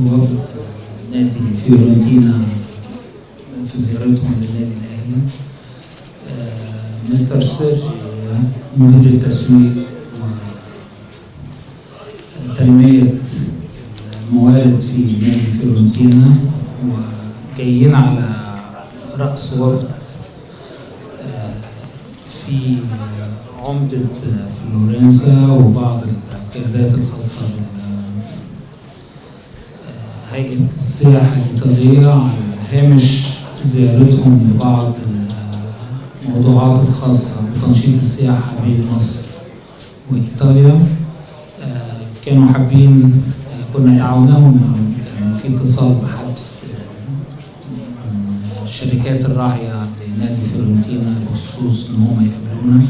وفد نادي فيورنتينا في زيارتهم للنادي الاهلي. مستر سيرجي مدير التسويق وتنمية الموارد في نادي فيورنتينا، وجايين على رأس وفد في عمدة فلورنسا وبعض القيادات الخاصة بهيئة السياحة الإيطالية على هامش زيارتهم لبعض الموضوعات الخاصة بتنشيط السياحة بين مصر وإيطاليا. كانوا حابين كنا دعوناهم في اتصال بحد من الشركات الراعية لنادي فيورنتينا بخصوص إن هم يقابلونا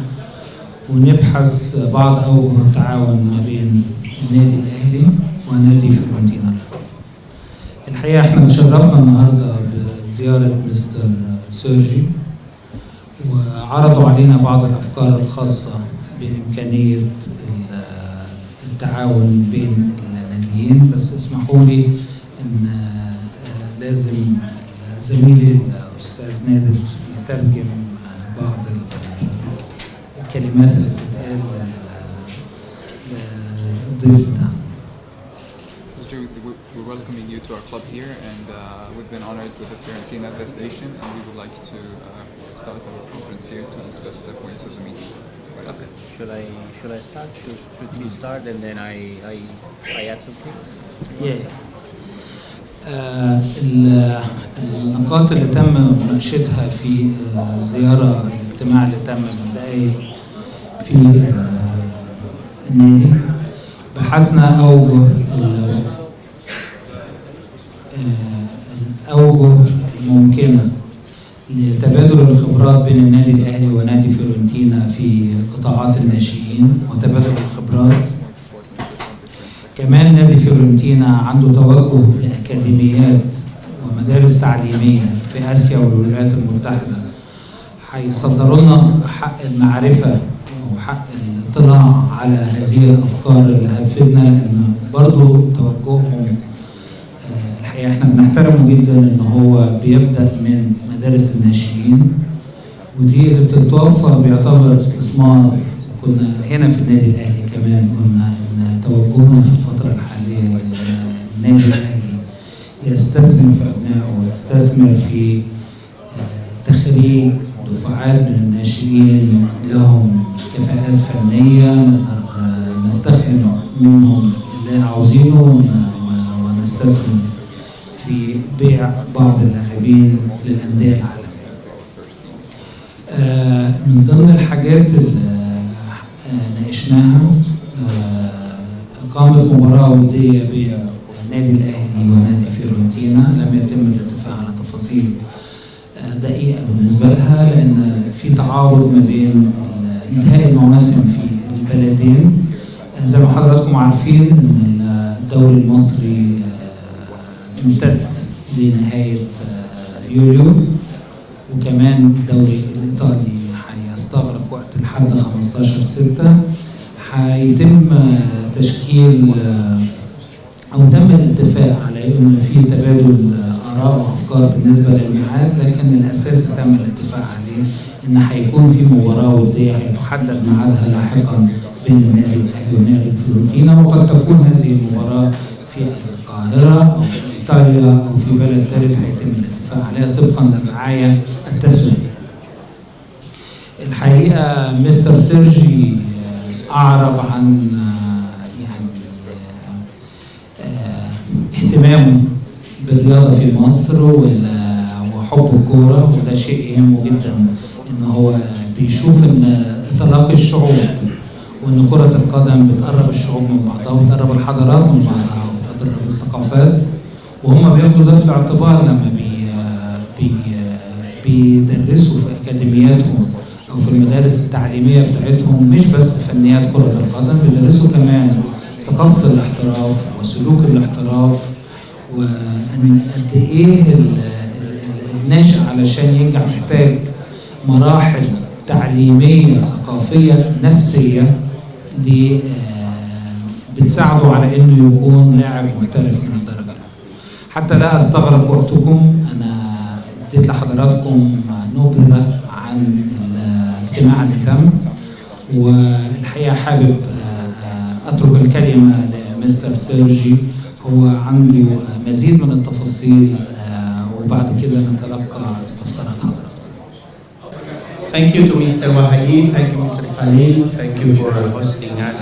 ونبحث بعض أوجه التعاون ما بين النادي الأهلي ونادي فيورنتينا. الحقيقة احنا تشرفنا النهارده بزيارة مستر سيرجي، وعرضوا علينا بعض الأفكار الخاصة بإمكانية التعاون بين الناديين، بس اسمحوا لي إن لازم زميلي الأستاذ نادي يترجم بعض الكلمات اللي بتتقال للضيف بتاعنا. We're welcoming you to our club here, and we've been honored with the Fiorentina invitation, and we would like to start our conference here to discuss the points of the meeting. Okay. Should I start? Should we start and then I add something? Yeah. النقاط اللي تم مناقشتها في زيارة الاجتماع اللي تم من دقايق في النادي، بحثنا الأوجه الممكنة لتبادل الخبرات بين النادي الأهلي ونادي فيورنتينا في قطاعات الناشئين وتبادل الخبرات. كمان نادي فيورنتينا عنده توجه لأكاديميات ومدارس تعليمية في آسيا والولايات المتحدة، هيصدروا لنا حق المعرفة وحق الاطلاع على هذه الأفكار اللي هتفيدنا، لأن برضو توجههم الحقيقة احنا بنحترمه جدا ان هو بيبدأ من مدارس الناشئين، ودي اللي بتتوفر بيعتبر استثمار. كنا هنا في النادي الاهلي كمان قلنا ان توجهنا في الفترة الحالية ان النادي الاهلي يستثمر في ابنائه ويستثمر في تخريج دفعات من الناشئين لهم كفاءات فنية نقدر نستخدم منهم اللي عاوزينه ونستثمر في بيع بعض اللاعبين للأندية العالمية. من ضمن الحاجات اللي ناقشناها إقامة مباراة ودية بين النادي الأهلي ونادي فيورنتينا. لم يتم الاتفاق على تفاصيل دقيقة بالنسبة لها، لأن في تعارض ما بين انتهاء المواسم في البلدين. زي ما حضراتكم عارفين إن الدوري المصري امتد لنهاية يوليو، وكمان الدوري الإيطالي هيستغرق وقت لحد 15/6. هيتم تشكيل أو تم الاتفاق على إن في تبادل آراء وأفكار بالنسبة للميعاد، لكن الأساس تم الاتفاق عليه إن هيكون في مباراة ودية هيتحدد ميعادها لاحقا بين النادي الأهلي ونادي فيورنتينا، وقد تكون هذه المباراة في القاهرة أو في إيطاليا أو في بلد ثالث هيتم الاتفاق عليها طبقا للرعاية التسويقية. الحقيقة مستر سيرجي أعرب عن اهتمامه بالرياضة في مصر وحب الكورة، وده شيء يهمه جدا إن هو بيشوف إن تلاقي الشعوب وإن كرة القدم بتقرب الشعوب من بعضها وبتقرب الحضارات من بعضها وبتقرب الثقافات، وهم بياخدوا ده في الاعتبار لما بيدرسوا في أكاديمياتهم أو في المدارس التعليمية بتاعتهم مش بس فنيات كرة القدم، بيدرسوا كمان ثقافة الاحتراف وسلوك الاحتراف، وأن قد إيه الناشئ علشان ينجح محتاج مراحل تعليمية ثقافية نفسية بتساعده على إنه يكون لاعب محترف من الدرجة الأولى. حتى لا استغرق وقتكم انا اديت لحضراتكم نبذه عن الاجتماع اللي تم، والحقيقه حابب اترك الكلمه لمستر سيرجي، هو عنده مزيد من التفاصيل وبعد كده نتلقى استفسارات حضراتكم. Thank you to Mr. Wahid, thank you Mr. Khalil, thank you for hosting us.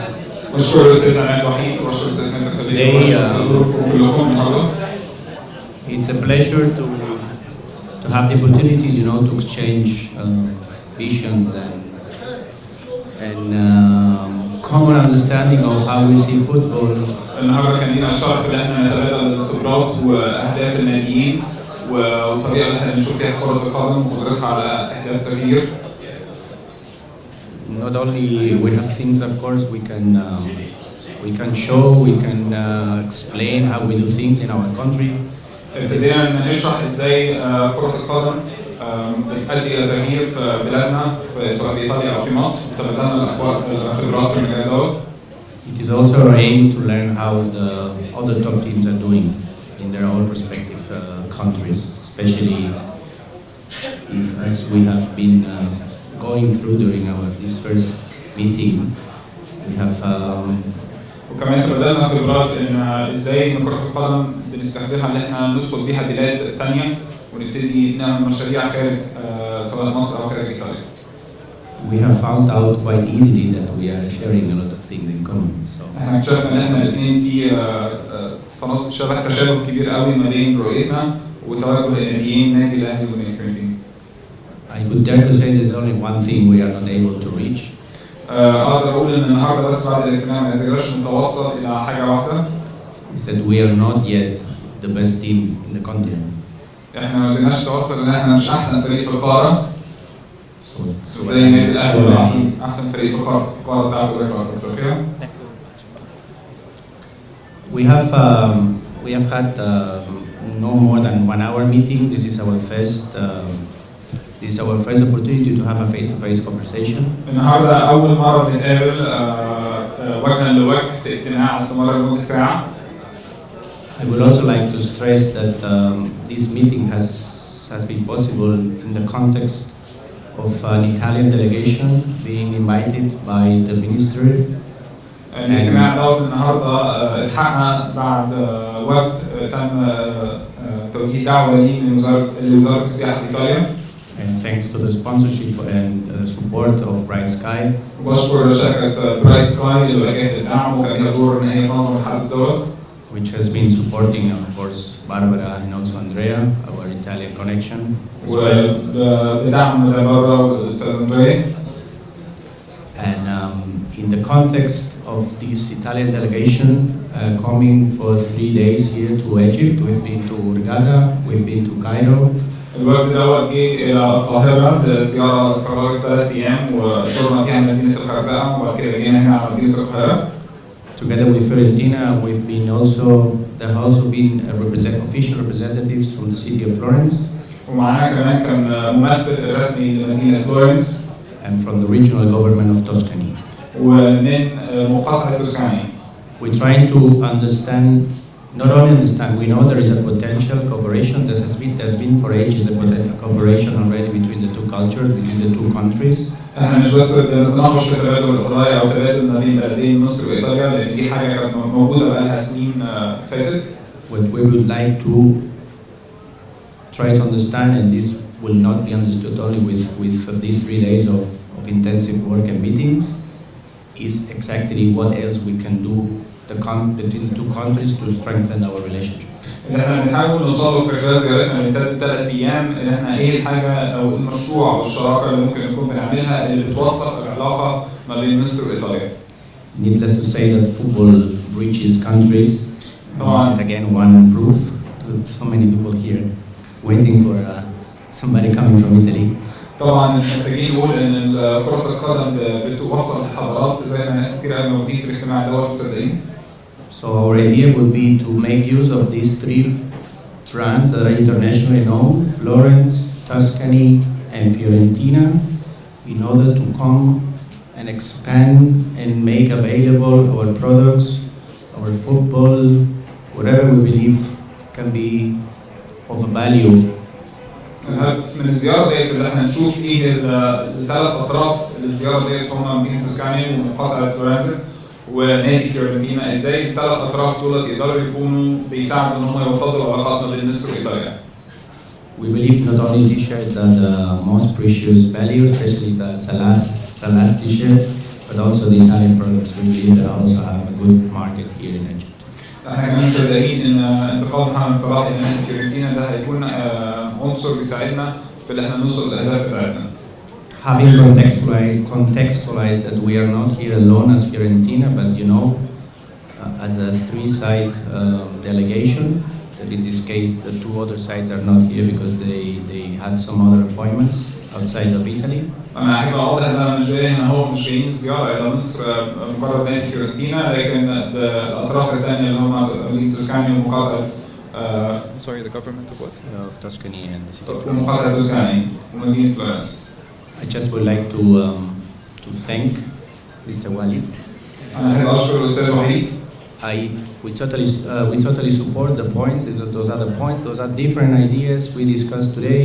Today, it's a pleasure to have the opportunity, you know, to exchange visions and common understanding of how we see football. النهارده كان لينا الشرف ان احنا نتبادل الخبرات واهداف الناديين والطريقه اللي احنا بنشوف فيها كره القدم وقدرتها على اهداف تغيير. Not only we have things, of course, we can show, we can explain how we do things in our country. ابتدينا نشرح ازاي كره القدم بتؤدي الى تغيير في بلادنا سواء في ايطاليا او في مصر، وتبادلنا الخبرات في المجال دوت. It is also our aim to learn how the other top teams are doing in their own respective countries, especially if, as we have been going through during this first meeting, we have وكمان تبادلنا خبرات ان ازاي ان كره القدم بنستخدمها ان احنا ندخل بيها بلاد ثانيه ونبتدي نعمل مشاريع خارج سواء مصر او خارج ايطاليا. We have found out quite easily that we are sharing a lot of things in common. So احنا اكتشفنا ان احنا الاثنين في تشابه كبير قوي ما بين رؤيتنا وتوجه الناديين نادي الاهلي ونادي فيورنتينا. I would dare to say there's only one thing we are not able to reach. اقدر اقول ان النهارده بس بعد الاجتماع ما قدرناش نتوصل الى حاجه واحده. Is that we are not yet the best team in the continent. احنا ما قدرناش نتوصل ان احنا مش احسن فريق في القاره. زي نادي الاهلي احسن فريق في القاره بتاعته قريبه افريقيا. We have had no more than 1 hour meeting. This is our first opportunity to have a face-to-face conversation. النهارده اول مره بنتقابل وجها لوجه في اجتماع استمر لمده ساعه. I would also like to stress that this meeting has been possible in the context of an Italian delegation being invited by the ministry. الاجتماع دوت النهارده اتحقق بعد وقت تم توجيه دعوه ليه من وزاره السياحه في ايطاليا. And thanks to the sponsorship and support of Bright Sky. وبشكر شركه برايت سكاي اللي وجهت الدعم وكان ليها دور ان هي تنظم الحدث دوت. Which has been supporting, of course, Barbara and also Andrea, our Italian connection. وبدعم باربرا والاستاذ اندريا. And in the context of this Italian delegation coming for 3 days here to Egypt, we've been to Hurghada, we've been to Cairo. الوقت دوت جه الى القاهره لزياره استغرقت 3 ايام وزرنا فيها مدينه الغردقه وبعد كده جينا هنا على مدينه القاهره. Together with Fiorentina, there have also been official representatives from the city of Florence. ومعانا كمان كان ممثل رسمي لمدينه فلورنس. And from the regional government of Tuscany. ومن مقاطعه توسكاني. We're trying to not only understand, we know there is a potential cooperation. There's been for ages a potential cooperation already between the two cultures, between the two countries. احنا مش بس بنتناقش في تبادل القضايا او تبادل ما بين بلدين مصر وايطاليا لان دي حاجه كانت موجوده بقالها سنين فاتت. What we would like to try to understand, and this will not be understood only with these 3 days of intensive work and meetings, is exactly what else we can do between the two countries to strengthen our relationship. اللي احنا بنحاول نوصله في خلال زيارتنا اللي 3 ايام ان احنا ايه الحاجه او المشروع او الشراكه اللي ممكن نكون بنعملها اللي بتوثق العلاقه ما بين مصر وايطاليا. Needless to say that football bridges countries. This is again one proof. So many people here waiting for somebody coming from Italy. طبعا محتاجين نقول ان كره القدم بتوصل الحضارات زي ما ناس كتير قوي موجودين في الاجتماع دوت مصدقين. So our idea would be to make use of these 3 brands that are internationally known, Florence, Tuscany, and Fiorentina, in order to come and expand and make available our products, our football, whatever we believe can be of value. الهدف من الزياره ديت اللي احنا نشوف ايه الثلاث اطراف للزياره ديت هما مدينه توسكاني ومقاطعه فلورنسا ونادي فيورنتينا، ازاي الثلاث اطراف دول يقدروا يكونوا بيساعدوا ان هم يوطدوا العلاقات ما بين مصر وايطاليا. We believe not only t-shirts are the most precious value, especially the Salas t-shirt, but also the Italian products. We believe that also have a good market here in Egypt. احنا كمان مصدقين ان انتقال محمد صلاح الى نادي فيورنتينا ده هيكون عنصر بيساعدنا في ان احنا نوصل للاهداف بتاعتنا. Having contextualized that we are not here alone as Fiorentina, but as a three-side delegation. That in this case, the two other sides are not here because they had some other appointments outside of Italy. أنا أحب أوضح إن أنا مش جاي هنا هو مش جايين زيارة إلى مصر مجرد نادي فيورنتينا، لكن الأطراف الثانية اللي هم مدينة توسكاني ومقاطعة sorry, the government of what? Of Tuscany and the city of ومقاطعة توسكاني ومدينة فلورنس. I just would like to thank Mr. Walid. أنا أحب أشكر الأستاذ وحيد. We totally support the points. Those are the points. Those are different ideas we discussed today.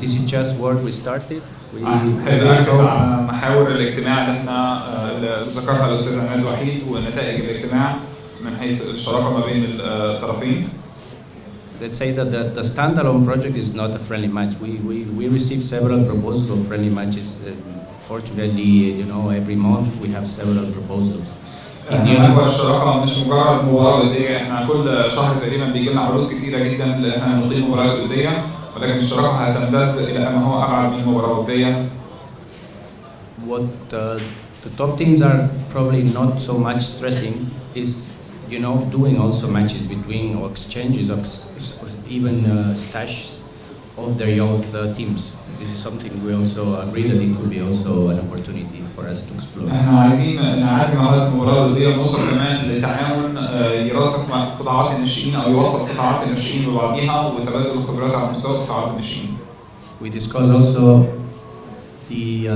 This is just what we started. أحب أركز على محاور الاجتماع اللي احنا ذكرها الأستاذ عماد وحيد ونتائج الاجتماع من حيث الشراكة ما بين الطرفين. Let's say that the standalone project is not a friendly match. We received several proposals of friendly matches. Fortunately, every month we have several proposals. محور الشراكة مش مجرد مباراة ودية، احنا كل شهر تقريبا بيجي لنا عروض كتيرة جدا ان احنا نقيم مباريات ودية، ولكن الشراكة هتمتد إلى ما هو أبعد من مباراة ودية. What the top teams are probably not so much stressing is, doing also matches between or exchanges of even stashes of their youth teams. This is something we also agree that it could be also an opportunity for us to explore. احنا عايزين نعادي مهارات المباراة الودية ونوصل كمان لتعاون يراسخ مع قطاعات الناشئين أو يوصل قطاعات الناشئين ببعضها وتبادل الخبرات على مستوى قطاعات الناشئين. We discussed also the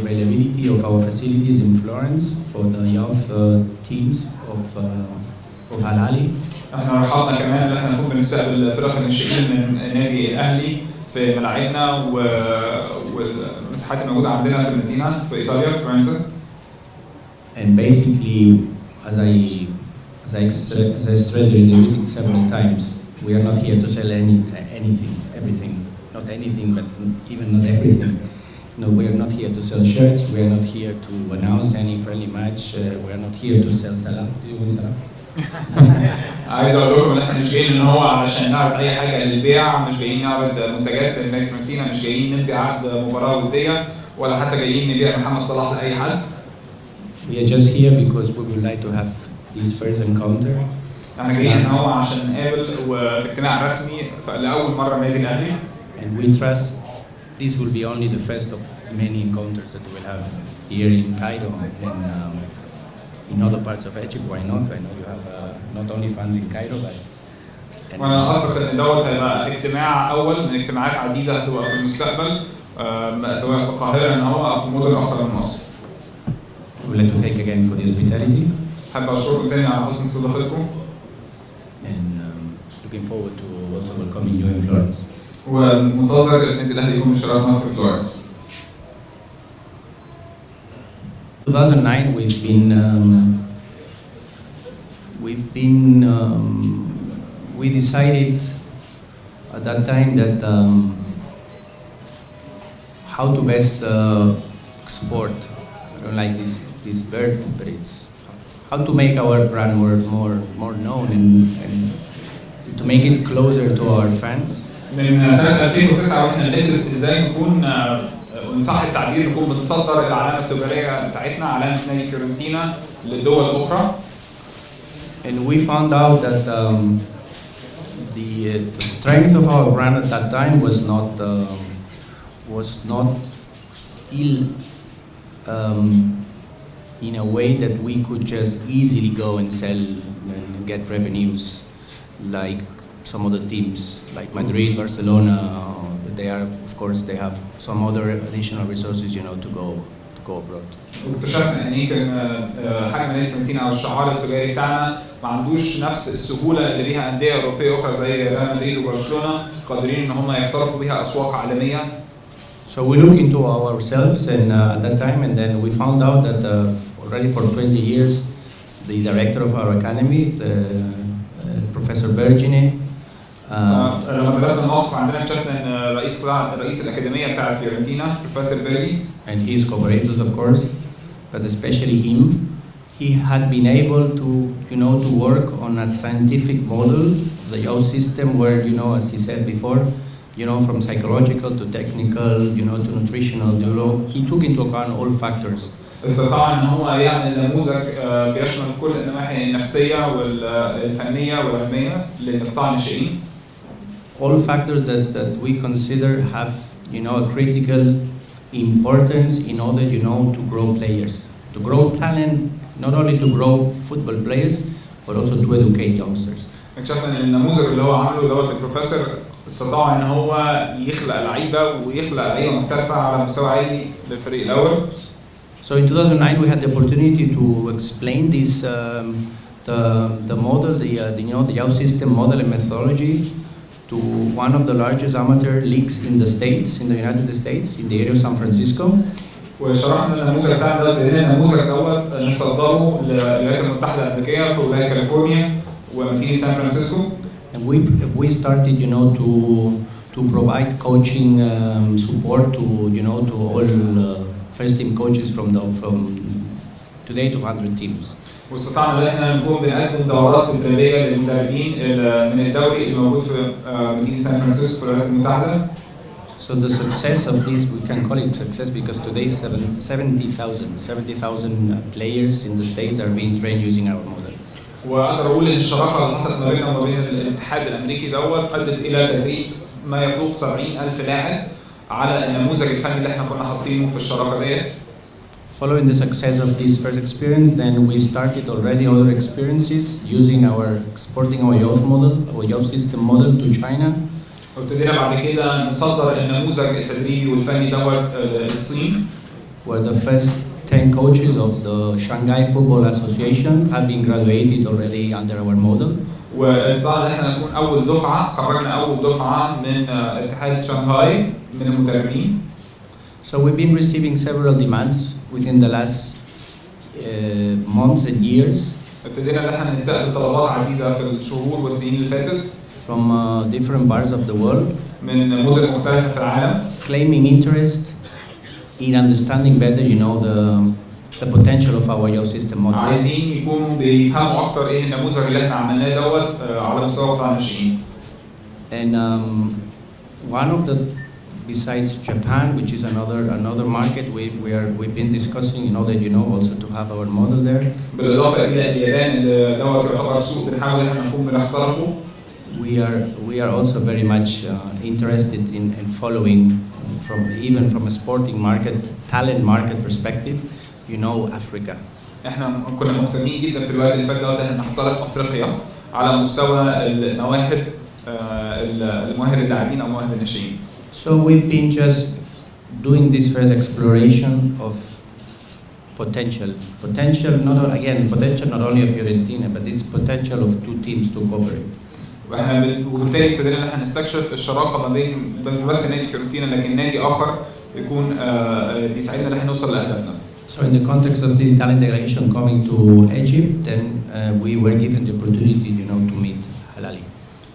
availability of our facilities in Florence for the youth teams of Al-Ali. احنا رحبنا كمان ان احنا نكون بنستقبل فرق الناشئين من نادي الاهلي في ملاعبنا والمساحات الموجوده عندنا في المدينه في ايطاليا في فرنسا. And basically, as I stressed in the meeting several times, we are not here to sell everything, not anything, but even not everything. No, we are not here to sell shirts. We are not here to announce any friendly match. We are not here to sell salam. Do you want salam? عايز اقول لكم ان احنا مش جايين ان هو علشان نعرض اي حاجه للبيع، مش جايين نعرض منتجات لنادي فيورنتينا، مش جايين ندي عقد مباراه وديه ولا حتى جايين نبيع محمد صلاح لاي حد. We are just here because we would like to have this first encounter. احنا جايين ان هو عشان نقابل وفي اجتماع رسمي لاول مره النادي الاهلي. And we trust this will be only the first of many encounters that we will have here in Cairo and in other parts of Egypt. Why not? I know you have not only fans in Cairo, but. وانا اعتقد ان دوت هيبقى اجتماع اول من اجتماعات عديده هتبقى في المستقبل سواء في القاهره ان هو او في مدن اخرى من مصر. I would like to thank again for the hospitality. حابب اشكركم تاني على حسن استضافتكم. And looking forward to also welcoming you in Florence. ومنتظر النادي الاهلي يكون مشرفنا في فلورنس. 2009 we decided at that time that how to best export. I don't like this word, but it's how to make our brand more known and to make it closer to our fans. من سنة 2009 واحنا بندرس ازاي نكون وإن صح التعبير نكون بنصدر العلامة التجارية بتاعتنا علامة نادي فيورنتينا للدول الأخرى. And we found out that the strength of our brand at that time was not still in a way that we could just easily go and sell and get revenues like some other teams like Madrid, Barcelona. They have some other additional resources, to go go abroad. واكتشفنا ان يمكن حجم نادي فيورنتينا او الشعار التجاري بتاعنا ما عندوش نفس السهوله اللي ليها انديه اوروبيه اخرى زي ريال مدريد وبرشلونه قادرين ان هم يخترقوا بها اسواق عالميه. So we looked into ourselves and at that time, and then we found out that already for 20 years, the director of our academy, Professor Bergine, لما درسنا الموقف عندنا اكتشفنا ان رئيس الاكاديميه بتاعت فيورنتينا بروفيسور بيري and his cooperators of course, but especially him, he had been able to, to work on a scientific model, the YO system, where, as he said before, from psychological to technical, to nutritional, he took into account all factors. استطاع ان هو يعمل نموذج بيشمل كل النواحي النفسيه والفنيه والعلميه لقطاع الناشئين. All factors that we consider have, a critical importance in order, to grow players, to grow talent, not only to grow football players, but also to educate youngsters. اكتشفنا ان النموذج اللي هو عامله دوت البروفيسور استطاع ان هو يخلق لعيبه ويخلق لعيبه محترفه على مستوى عالي للفريق الاول. So in 2009 we had the opportunity to explain this, the model, the YO system model and methodology to one of the largest amateur leagues in the States, in the United States, in the area of San Francisco. وشرحنا النموذج بتاعنا دوت النموذج دوت نصدره للولايات المتحده الامريكيه في ولايه كاليفورنيا ومدينه سان فرانسيسكو. And we started, to provide coaching support to, to all first team coaches from today to 100 teams. واستطعنا ان احنا نكون بنقدم دورات تدريبيه للمدربين من الدوري الموجود في مدينه سان فرانسيسكو في الولايات المتحده. So the success of this, we can call it success because today 70,000 players in the States are being trained using our model. واقدر اقول ان الشراكه اللي حصلت ما بيننا وما بين الاتحاد الامريكي دوت ادت الى تدريب ما يفوق 70,000 لاعب على النموذج الفني اللي احنا كنا حاطينه في الشراكه ديت. Following the success of this first experience, then we started already other experiences using exporting our youth model, our youth system model to China. وابتدينا بعد كده نصدر النموذج التدريبي والفني دوت للصين. Where the first 10 coaches of the Shanghai Football Association have been graduated already under our model. واستطعنا ان احنا نكون اول دفعه خرجنا اول دفعه من اتحاد شنغهاي من المدربين. So we've been receiving several demands within the last months and years. ابتدينا ان احنا نستقبل طلبات عديده في الشهور والسنين اللي فاتت. From different parts of the world. من مدن مختلفه في العالم. Claiming interest in understanding better, the potential of our youth system model. عايزين يكونوا بيفهموا اكتر ايه النموذج اللي احنا عملناه دوت على مستوى قطاع الناشئين. And one of the, besides Japan, which is another market we've been discussing in order, also to have our model there. بالاضافه الى اليابان اللي دوت يعتبر سوق بنحاول ان احنا نكون بنخترقه. We are also very much interested in following from a sporting market, talent market perspective, Africa. احنا كنا مهتمين جدا في الوقت اللي فات دوت ان نخترق افريقيا على مستوى المواهب المواهب اللاعبين او مواهب الناشئين. So we've been just doing this first exploration of potential not only of Fiorentina, but it's potential of two teams to cooperate. وبالتالي ابتدينا ان احنا نستكشف الشراكه ما بين مش بس نادي فيورنتينا لكن نادي اخر يكون بيساعدنا ان احنا نوصل لاهدافنا. So in the context of the Italian delegation coming to Egypt, then we were given the opportunity, to meet Halali.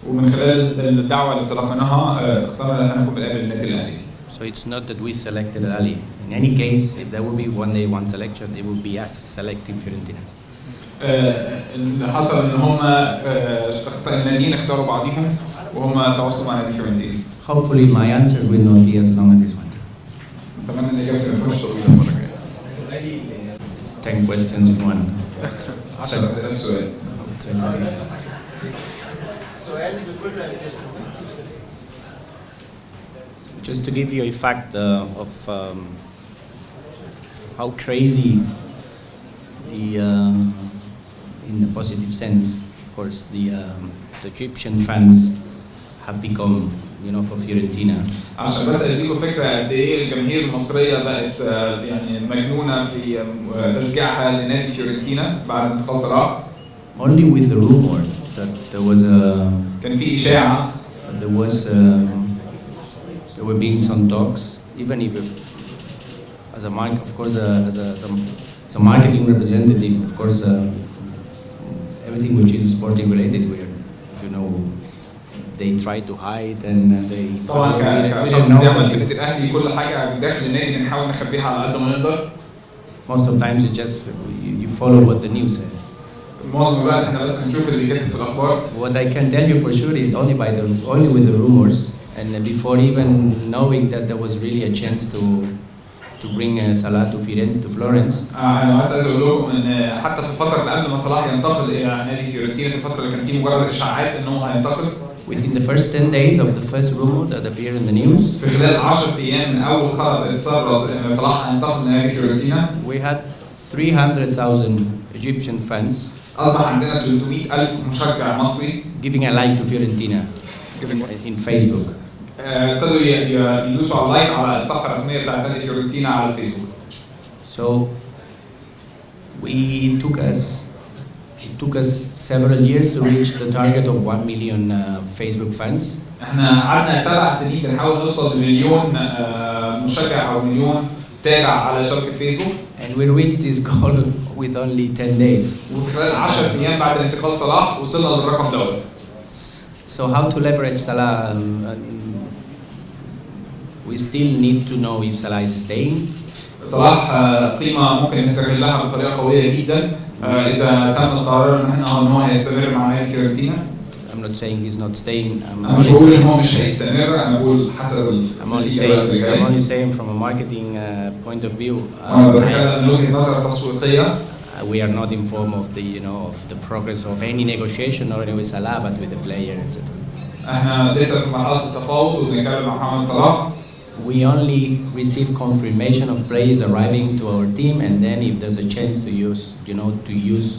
ومن خلال الدعوه اللي تلقيناها اخترنا ان احنا نكون بنقابل النادي الاهلي. So it's not that we selected Halali. In any case, if there will be one selection, it will be us selecting Fiorentina. اللي حصل ان هم الناديين اختاروا بعضهم وهم تواصلوا مع نادي فيورنتينا. Hopefully my answer will not be as long as this one. اتمنى ان اجابتي ما تكونش طويله المره الجايه. 10 questions in one. 10 اسئله في سؤال. Just to give you a fact of how crazy in a positive sense, of course, the Egyptian fans have become for Fiorentina. عشان بس اديكم فكره قد ايه الجماهير المصريه بقت يعني مجنونه في تشجيعها لنادي فيورنتينا بعد انتقال صلاح. Only with the rumor that there was a كان في اشاعه there were being some talks, even if as a market, of course, as a marketing representative, of course, everything which is sporting related, they try to hide and they. طبعا كشخص بيعمل في الاهلي كل حاجه داخل النادي بنحاول نخبيها على قد ما نقدر. Most of the times you follow what the news says. معظم الوقت احنا بس نشوف اللي بيتكتب في الاخبار. What I can tell you for sure is only with the rumors, and before even knowing that there was really a chance to bring Salah to Florence. انا عايز اقول لكم ان حتى في الفتره اللي قبل ما صلاح ينتقل الى نادي فيورنتينا، في الفتره اللي كان فيه مجرد اشاعات ان هو هينتقل. Within the first 10 days of the first rumor that appeared in the news, في خلال 10 ايام من اول خبر اتسرب ان صلاح هينتقل لنادي فيورنتينا، we had 300,000 Egyptian fans. اصبح عندنا 300,000 مشجع مصري giving a like to Fiorentina in Facebook. ابتدوا يدوسوا على اللايك على الصفحه الرسميه بتاعت نادي فيورنتينا على الفيسبوك. So it took us several years to reach the target of 1 million Facebook fans. احنا قعدنا 7 سنين بنحاول نوصل لمليون مشجع او مليون تابع على شبكه فيسبوك. And we reached this goal with only 10 days. وفي خلال 10 ايام بعد انتقال صلاح وصلنا للرقم دوت. So how to leverage Salah? We still need to know if Salah is staying. صلاح قيمه ممكن نستغلها بطريقه قويه جدا اذا تم القرار ان هو هيستمر مع نادي فيورنتينا. I'm not saying he's not staying. أنا مش بقول إن هو مش هيستمر، أنا بقول حسب. I'm only saying from a marketing point of view. أنا بتكلم من وجهة نظر تسويقية. We are not informed of the progress of any negotiation, not only with Salah but with the player, etc. احنا لسه في مرحلة التفاوض وبنتكلم مع محمد صلاح. We only receive confirmation of players arriving to our team, and then if there's a chance to use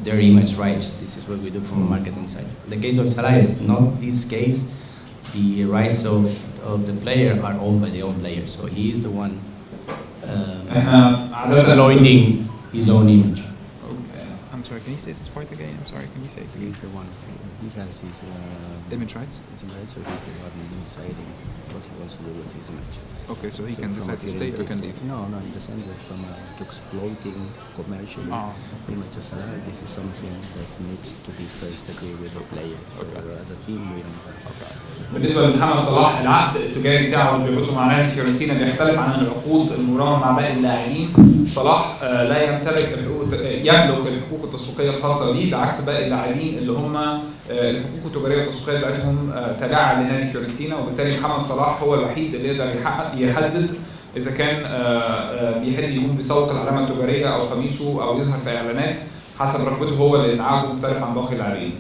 their image rights, this is what we do from a marketing side. The case of Salah is not this case. The rights of the player are owned by the own player, so he is the one exploiting his own image. I'm sorry, can you say this point again? I'm sorry, can you say it again? He's the one. He has his image rights? His image rights, so he's the one deciding what he wants to do with his image. Okay, so he can decide to stay or can leave? No, in the sense that from exploiting commercially image of Salah, this is something that needs to be first agreed with the player. So as a team, we don't have. بالنسبة لمحمد صلاح العقد التجاري بتاعه اللي بياخده مع نادي فيورنتينا بيختلف عن العقود المبرمة مع باقي اللاعبين. صلاح لا يملك الحقوق التسويقية الخاصة به بعكس باقي اللاعبين اللي هم الحقوق التجارية والتسويقية بتاعتهم تابعة لنادي فيورنتينا، وبالتالي محمد صلاح هو الوحيد اللي يقدر يحدد إذا كان بيحب يقوم بيسوق العلامة التجارية أو قميصه أو يظهر في إعلانات حسب رغبته هو، لأن عقده مختلف عن باقي اللاعبين.